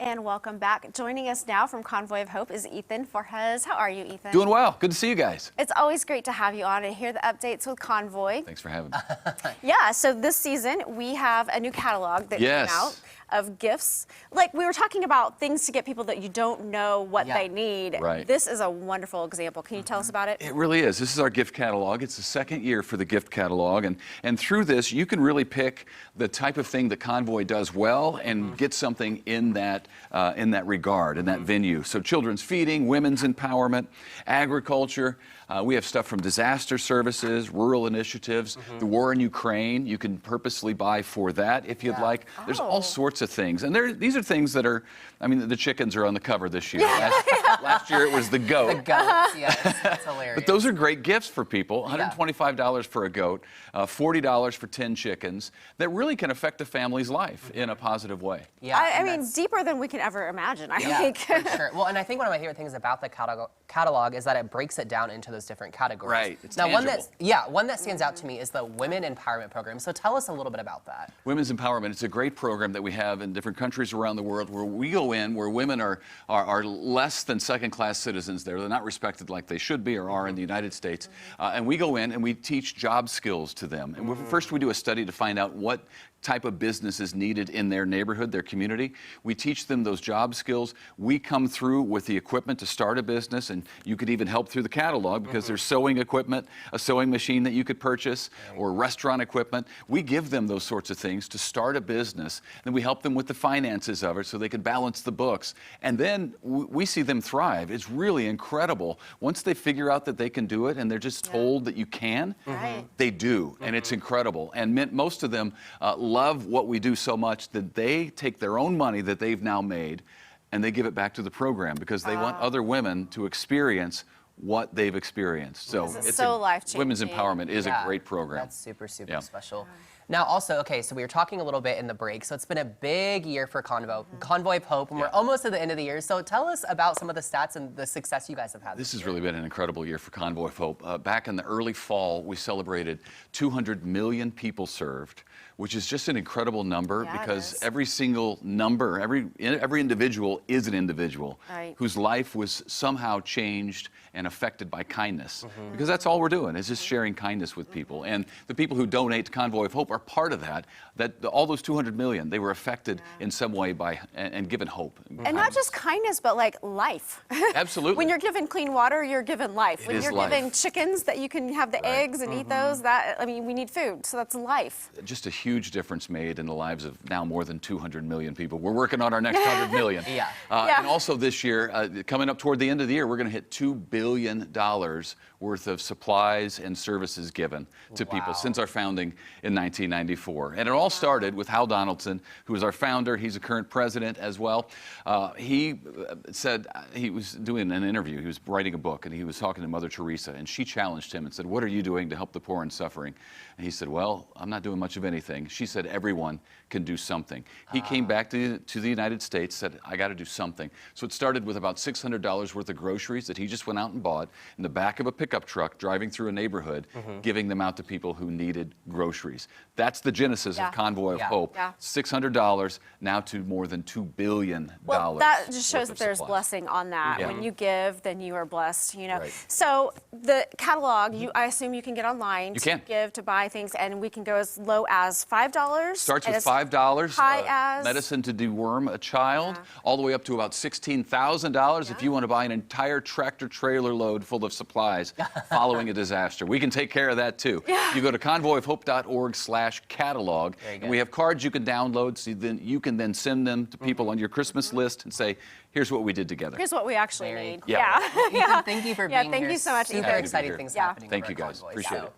And welcome back. Joining us now from Convoy of Hope is Ethan Forjes. How are you, Ethan? Doing well. Good to see you guys. It's always great to have you on and hear the updates with Convoy. Thanks for having me. Yeah, so this season we have a new catalog that came out of gifts. Like we were talking about things to get people that you don't know what they need. Right. This is a wonderful example. Can you tell us about it? It really is. This is our gift catalog. It's the second year for the gift catalog. And through this, you can really pick the type of thing that Convoy does well and get something in that regard, in that venue. So children's feeding, women's empowerment, agriculture. We have stuff from disaster services, rural initiatives, the war in Ukraine. You can purposely buy for that if you'd like. There's all sorts of things. And these are things that are, I mean, the chickens are on the cover this year. Last year it was the goat. The goats, yes. That's hilarious. But those are great gifts for people. $125 for a goat, $40 for 10 chickens that really can affect a family's life in a positive way. Yeah, I mean, deeper than we can ever imagine, I think. For sure. Well, and I think one of my favorite things about the catalog is that it breaks it down into those different categories. Right. It's now, tangible. one that stands out to me is the Women Empowerment Program. So tell us a little bit about that. Women's Empowerment, it's a great program that we have in different countries around the world where we go in where women are less than second-class citizens there. They're not respected like they should be or are in the United States. And we go in and we teach job skills to them. And first we do a study to find out what type of business is needed in their neighborhood, their community. We teach them those job skills. We come through with the equipment to start a business, and you could even help through the catalog because there's sewing equipment, a sewing machine that you could purchase, or restaurant equipment. We give them those sorts of things to start a business. Then we help them with the finances of it so they can balance the books. And then we see them thrive. It's really incredible. Once they figure out that they can do it and they're just told that you can, they do. And it's incredible. And most of them love what we do so much that they take their own money that they've now made and they give it back to the program because they want other women to experience what they've experienced. So it's so life-changing. Women's Empowerment is a great program. That's super special. Now, also, okay, so we were talking a little bit in the break. So it's been a big year for Convoy of Hope, and we're almost at the end of the year. So tell us about some of the stats and the success you guys have had. This has really been an incredible year for Convoy of Hope. Back in the early fall, we celebrated 200 million people served, which is just an incredible number because every single number, every individual is an individual whose life was somehow changed and affected by kindness. Because that's all we're doing is just sharing kindness with people. And the people who donate to Convoy of Hope are part of that. All those 200 million, they were affected in some way by and given hope. And not just kindness, but like life. Absolutely. When you're given clean water, you're given life. When you're given chickens that you can have the eggs and eat those, I mean, we need food, so that's life. Just a huge difference made in the lives of now more than 200 million people. We're working on our next 100 million. And also this year, coming up toward the end of the year, we're going to hit $2 billion worth of supplies and services given to people since our founding in 1994. And it all started with Hal Donaldson, who is our founder. He's a current president as well. He said, he was doing an interview, he was writing a book, and he was talking to Mother Teresa, and she challenged him and said, "What are you doing to help the poor and suffering?" And he said, "Well, I'm not doing much of anything." She said, "Everyone can do something." He came back to the United States, said, "I got to do something." So it started with about $600 worth of groceries that he just went out and bought in the back of a pickup truck, driving through a neighborhood, giving them out to people who needed groceries. That's the genesis of Convoy of Hope. $600 now to more than $2 billion. Well, that just shows that there's blessing on that. When you give, then you are blessed, you know. So the catalog, I assume you can get online to give, to buy things, and we can go as low as $5. Starts with $5. High as medicine to deworm a child, all the way up to about $16,000 if you want to buy an entire tractor trailer load full of supplies following a disaster. We can take care of that too. You go to convoyofhope.org/catalog, and we have cards you can download so you can then send them to people on your Christmas list and say, here's what we did together. Here's what we actually need. Ethan, thank you for being here. Thank you so much, Super Ethan. exciting things happening. Thank you guys. Appreciate it.